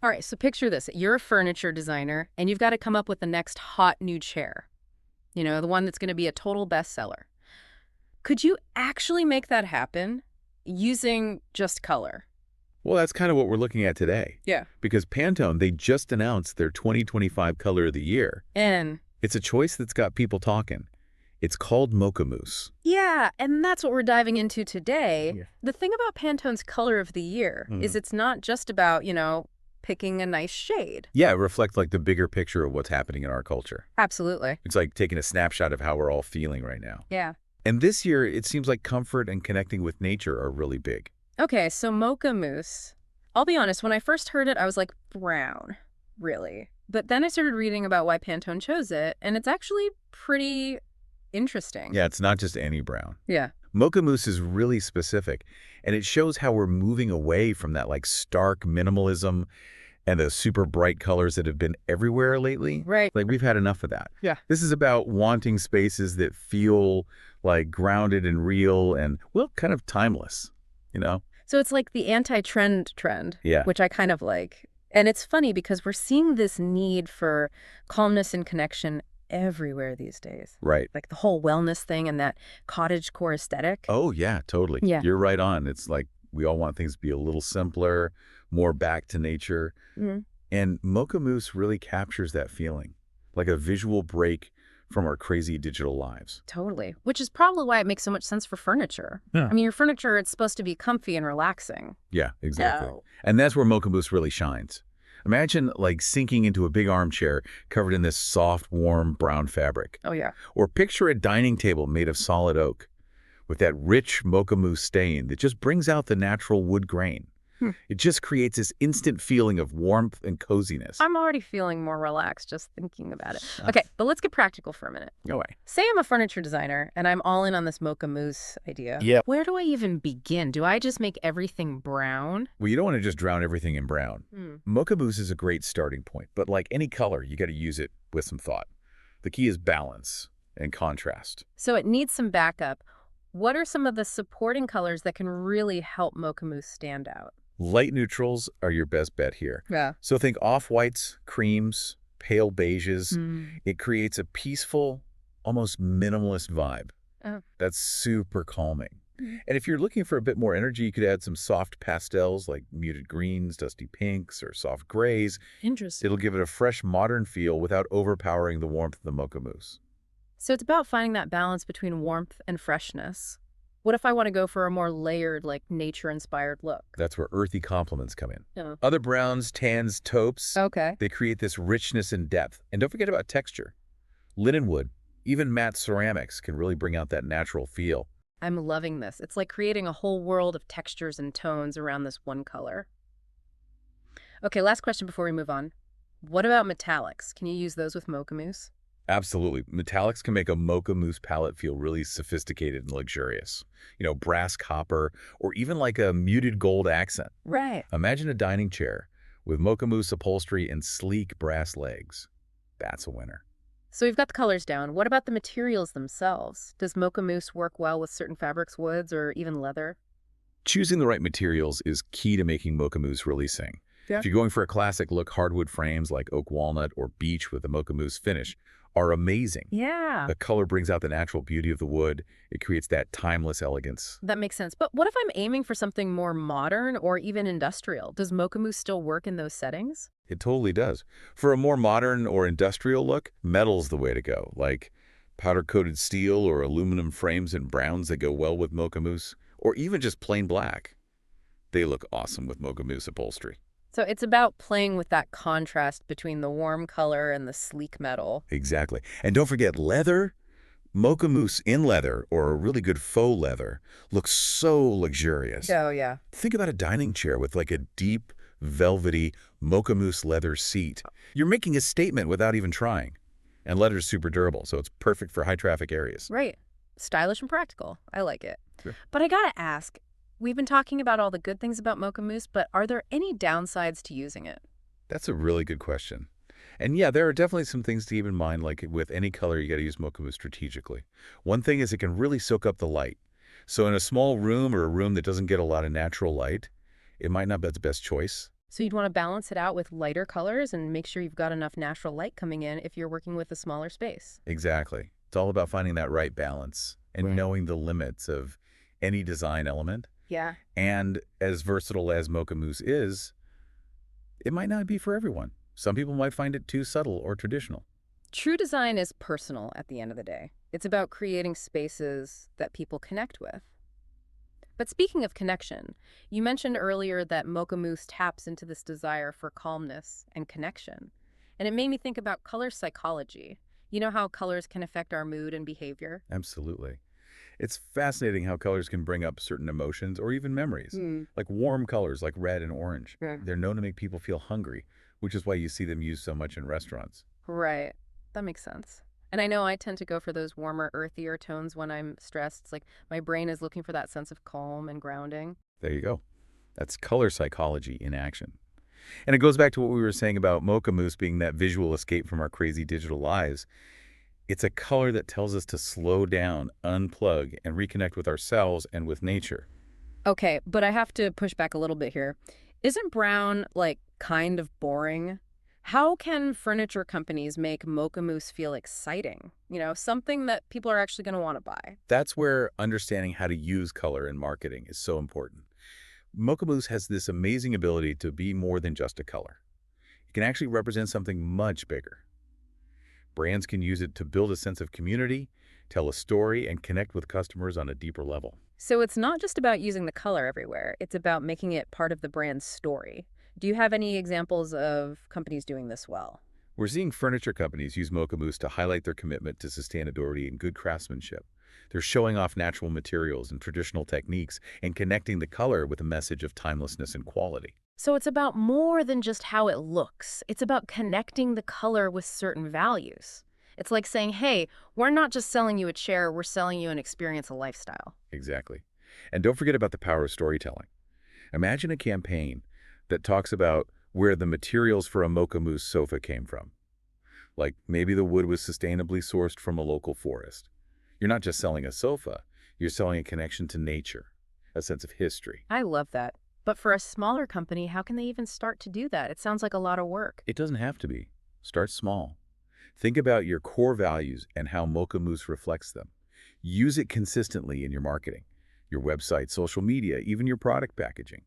All right, so picture this. You're a furniture designer, and you've got to come up with the next hot new chair. The one that's going to be a total bestseller. Could you actually make that happen using just color? Well, that's kind of what we're looking at today. Yeah. Because Pantone, they just announced their 2025 Color of the Year. And It's a choice that's got people talking. It's called Mocha Mousse. yeah, and that's what we're diving into today. Yeah. The thing about Pantone's color of the year is Mhm. it's not just about, picking a nice shade. Yeah, it reflects like the bigger picture of what's happening in our culture. Absolutely. It's like taking a snapshot of how we're all feeling right now. Yeah. And this year, it seems like comfort and connecting with nature are really big. Okay, so Mocha Mousse. I'll be honest, when I first heard it, I was like, brown, really. But then I started reading about why Pantone chose it, and it's actually pretty interesting. Yeah, it's not just any brown. Yeah. Mocha Mousse is really specific, and it shows how we're moving away from that like stark minimalism and the super bright colors that have been everywhere lately. Right. Like we've had enough of that. Yeah. This is about wanting spaces that feel like grounded and real and, well, kind of timeless, you know? So it's like the anti-trend trend, Yeah. which I kind of like. And it's funny because we're seeing this need for calmness and connection everywhere these days. Right. Like the whole wellness thing and that cottagecore aesthetic. Oh, yeah, totally. Yeah. You're right on. It's like we all want things to be a little simpler, more back to nature. Mhm. And Mocha Mousse really captures that feeling, like a visual break from our crazy digital lives. Totally. Which is probably why it makes so much sense for furniture. Yeah. I mean, your furniture, it's supposed to be comfy and relaxing. Yeah, exactly. No. And that's where Mocha Mousse really shines. Imagine like sinking into a big armchair covered in this soft, warm brown fabric. Oh, yeah. Or picture a dining table made of solid oak with that rich Mocha Mousse stain that just brings out the natural wood grain. Hmm. It just creates this instant feeling of warmth and coziness. I'm already feeling more relaxed just thinking about it. Okay, but let's get practical for a minute. Go away. Say I'm a furniture designer and I'm all in on this Mocha Mousse idea. Yeah. Where do I even begin? Do I just make everything brown? Well, you don't want to just drown everything in brown. Hmm. Mocha Mousse is a great starting point, but like any color, you got to use it with some thought. The key is balance and contrast. So it needs some backup. What are some of the supporting colors that can really help Mocha Mousse stand out? Light neutrals are your best bet here. Yeah. So think off-whites, creams, pale beiges. Mm. It creates a peaceful, almost minimalist vibe. Oh. That's super calming. Mhm. And if you're looking for a bit more energy, you could add some soft pastels like muted greens, dusty pinks, or soft grays. Interesting. It'll give it a fresh, modern feel without overpowering the warmth of the Mocha Mousse. So it's about finding that balance between warmth and freshness. What if I want to go for a more layered, like nature-inspired look? That's where earthy complements come in. Oh. Other browns, tans, taupes, Okay. they create this richness and depth. And don't forget about texture. Linen wood, even matte ceramics can really bring out that natural feel. I'm loving this. It's like creating a whole world of textures and tones around this one color. Okay, last question before we move on. What about metallics? Can you use those with Mocha Mousse? Absolutely. Metallics can make a Mocha Mousse palette feel really sophisticated and luxurious. Brass copper, or even like a muted gold accent. Right. Imagine a dining chair with Mocha Mousse upholstery and sleek brass legs. That's a winner. So we've got the colors down. What about the materials themselves? Does Mocha Mousse work well with certain fabrics, woods, or even leather? Choosing the right materials is key to making Mocha Mousse really sing. Yeah. If you're going for a classic look, hardwood frames like oak walnut or beech with a Mocha Mousse finish are amazing. Yeah. The color brings out the natural beauty of the wood. It creates that timeless elegance. That makes sense. But what if I'm aiming for something more modern or even industrial? Does Mocha Mousse still work in those settings? It totally does. For a more modern or industrial look, metal's the way to go, like powder-coated steel or aluminum frames and browns that go well with Mocha Mousse, or even just plain black. They look awesome with Mocha Mousse upholstery. So it's about playing with that contrast between the warm color and the sleek metal. Exactly. And don't forget leather. Mocha Mousse in leather, or a really good faux leather, looks so luxurious. Oh, yeah. Think about a dining chair with like a deep, velvety Mocha Mousse leather seat. You're making a statement without even trying. And leather's super durable, so it's perfect for high-traffic areas. Right. Stylish and practical. I like it. Sure. But I gotta ask, we've been talking about all the good things about Mocha Mousse, but are there any downsides to using it? That's a really good question. And yeah, there are definitely some things to keep in mind, like with any color, you got to use Mocha Mousse strategically. One thing is it can really soak up the light. So in a small room or a room that doesn't get a lot of natural light, it might not be the best choice. So you'd want to balance it out with lighter colors and make sure you've got enough natural light coming in if you're working with a smaller space. Exactly. It's all about finding that right balance and Right. knowing the limits of any design element. Yeah. And as versatile as Mocha Mousse is, it might not be for everyone. Some people might find it too subtle or traditional. True design is personal at the end of the day. It's about creating spaces that people connect with. But speaking of connection, you mentioned earlier that Mocha Mousse taps into this desire for calmness and connection. And it made me think about color psychology. You know how colors can affect our mood and behavior? Absolutely. It's fascinating how colors can bring up certain emotions or even memories. Hmm. Like warm colors like red and orange. Yeah. They're known to make people feel hungry, which is why you see them used so much in restaurants. Right. That makes sense. And I know I tend to go for those warmer, earthier tones when I'm stressed. It's like my brain is looking for that sense of calm and grounding. There you go. That's color psychology in action. And it goes back to what we were saying about Mocha Mousse being that visual escape from our crazy digital lives. It's a color that tells us to slow down, unplug, and reconnect with ourselves and with nature. Okay, but I have to push back a little bit here. Isn't brown, like, kind of boring? How can furniture companies make Mocha Mousse feel exciting? Something that people are actually going to want to buy. That's where understanding how to use color in marketing is so important. Mocha Mousse has this amazing ability to be more than just a color. It can actually represent something much bigger. Brands can use it to build a sense of community, tell a story, and connect with customers on a deeper level. So it's not just about using the color everywhere, it's about making it part of the brand's story. Do you have any examples of companies doing this well? We're seeing furniture companies use Mocha Mousse to highlight their commitment to sustainability and good craftsmanship. They're showing off natural materials and traditional techniques and connecting the color with a message of timelessness and quality. So it's about more than just how it looks. It's about connecting the color with certain values. It's like saying, hey, we're not just selling you a chair, we're selling you an experience, a lifestyle. Exactly. And don't forget about the power of storytelling. Imagine a campaign that talks about where the materials for a Mocha Mousse sofa came from. Like maybe the wood was sustainably sourced from a local forest. You're not just selling a sofa, you're selling a connection to nature, a sense of history. I love that. But for a smaller company, how can they even start to do that? It sounds like a lot of work. It doesn't have to be. Start small. Think about your core values and how Mocha Mousse reflects them. Use it consistently in your marketing, your website, social media, even your product packaging.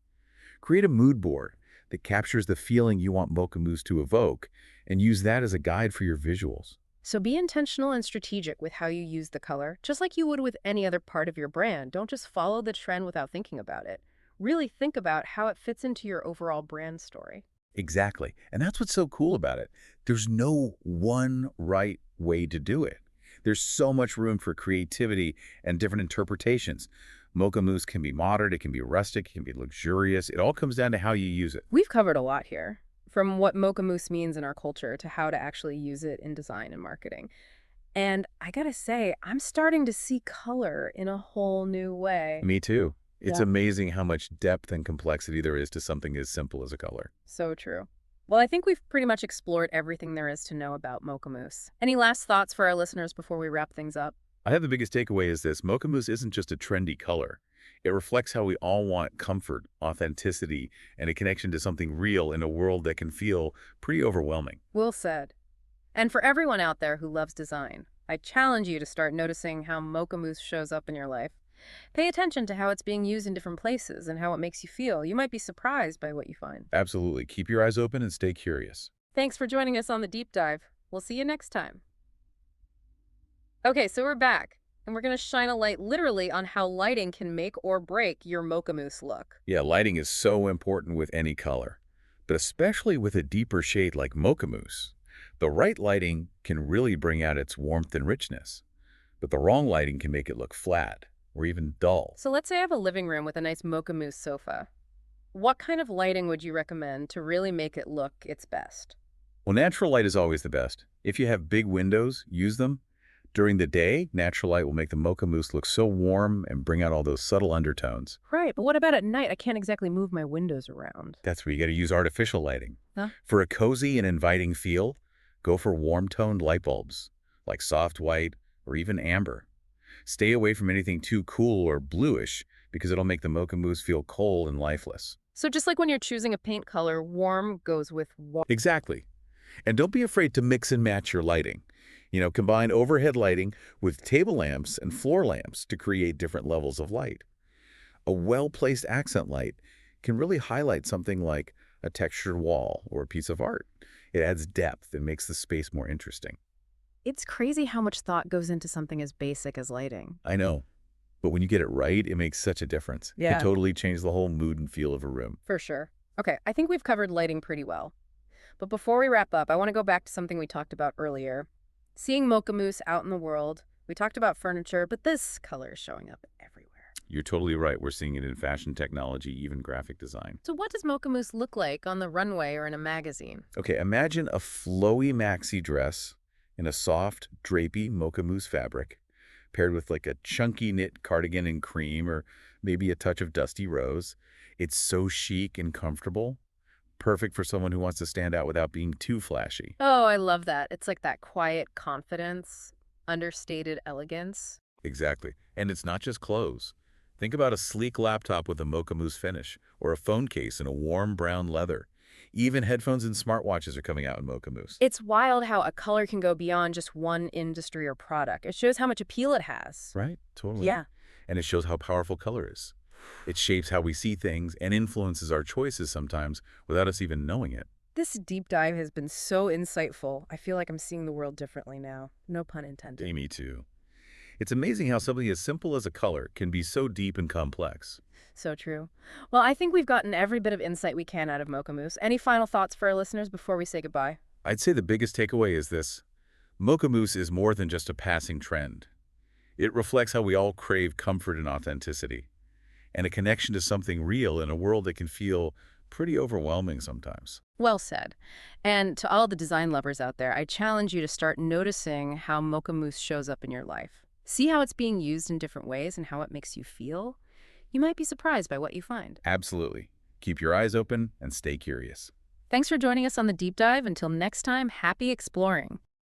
Create a mood board that captures the feeling you want Mocha Mousse to evoke and use that as a guide for your visuals. So be intentional and strategic with how you use the color, just like you would with any other part of your brand. Don't just follow the trend without thinking about it. Really think about how it fits into your overall brand story. Exactly. And that's what's so cool about it. There's no one right way to do it. There's so much room for creativity and different interpretations. Mocha Mousse can be modern, it can be rustic, it can be luxurious. It all comes down to how you use it. We've covered a lot here, from what Mocha Mousse means in our culture to how to actually use it in design and marketing. And I gotta say, I'm starting to see color in a whole new way. Me too. It's Yeah. amazing how much depth and complexity there is to something as simple as a color. So true. Well, I think we've pretty much explored everything there is to know about Mocha Mousse. Any last thoughts for our listeners before we wrap things up? I have the biggest takeaway is this: Mocha Mousse isn't just a trendy color. It reflects how we all want comfort, authenticity, and a connection to something real in a world that can feel pretty overwhelming. Well said. And for everyone out there who loves design, I challenge you to start noticing how Mocha Mousse shows up in your life. Pay attention to how it's being used in different places and how it makes you feel. You might be surprised by what you find. Absolutely. Keep your eyes open and stay curious. Thanks for joining us on the deep dive. We'll see you next time. Okay, so we're back, and we're going to shine a light literally on how lighting can make or break your Mocha Mousse look. Yeah, lighting is so important with any color, but especially with a deeper shade like Mocha Mousse. The right lighting can really bring out its warmth and richness, but the wrong lighting can make it look flat or even dull. So let's say I have a living room with a nice Mocha Mousse sofa. What kind of lighting would you recommend to really make it look its best? Well, natural light is always the best. If you have big windows, use them. During the day, natural light will make the Mocha Mousse look so warm and bring out all those subtle undertones. Right, but what about at night? I can't exactly move my windows around. That's where you got to use artificial lighting. Huh? For a cozy and inviting feel, go for warm-toned light bulbs, like soft white or even amber. Stay away from anything too cool or bluish because it'll make the Mocha Mousse feel cold and lifeless. So just like when you're choosing a paint color, warm goes with warm. Exactly. And don't be afraid to mix and match your lighting. Combine overhead lighting with table lamps and floor lamps to create different levels of light. A well-placed accent light can really highlight something like a textured wall or a piece of art. It adds depth and makes the space more interesting. It's crazy how much thought goes into something as basic as lighting. I know, but when you get it right, it makes such a difference. It can Yeah, totally change the whole mood and feel of a room. for sure. Okay, I think we've covered lighting pretty well. But before we wrap up, I want to go back to something we talked about earlier. Seeing Mocha Mousse out in the world. We talked about furniture, but this color is showing up everywhere. You're totally right. We're seeing it in fashion technology, even graphic design. So what does Mocha Mousse look like on the runway or in a magazine? Okay, imagine a flowy maxi dress in a soft, drapey Mocha Mousse fabric, paired with like a chunky knit cardigan in cream or maybe a touch of dusty rose. It's so chic and comfortable, perfect for someone who wants to stand out without being too flashy. Oh, I love that. It's like that quiet confidence, understated elegance. Exactly. And it's not just clothes. Think about a sleek laptop with a Mocha Mousse finish, or a phone case in a warm brown leather. Even headphones and smartwatches are coming out in Mocha Mousse. It's wild how a color can go beyond just one industry or product. It shows how much appeal it has. Right? Totally. Yeah. And it shows how powerful color is. It shapes how we see things and influences our choices sometimes without us even knowing it. This deep dive has been so insightful. I feel like I'm seeing the world differently now. No pun intended. Me too. It's amazing how something as simple as a color can be so deep and complex. So true. Well, I think we've gotten every bit of insight we can out of Mocha Mousse. Any final thoughts for our listeners before we say goodbye? I'd say the biggest takeaway is this. Mocha Mousse is more than just a passing trend. It reflects how we all crave comfort and authenticity, and a connection to something real in a world that can feel pretty overwhelming sometimes. Well said. And to all the design lovers out there, I challenge you to start noticing how Mocha Mousse shows up in your life. See how it's being used in different ways and how it makes you feel. You might be surprised by what you find. Absolutely. Keep your eyes open and stay curious. Thanks for joining us on the deep dive. Until next time, happy exploring.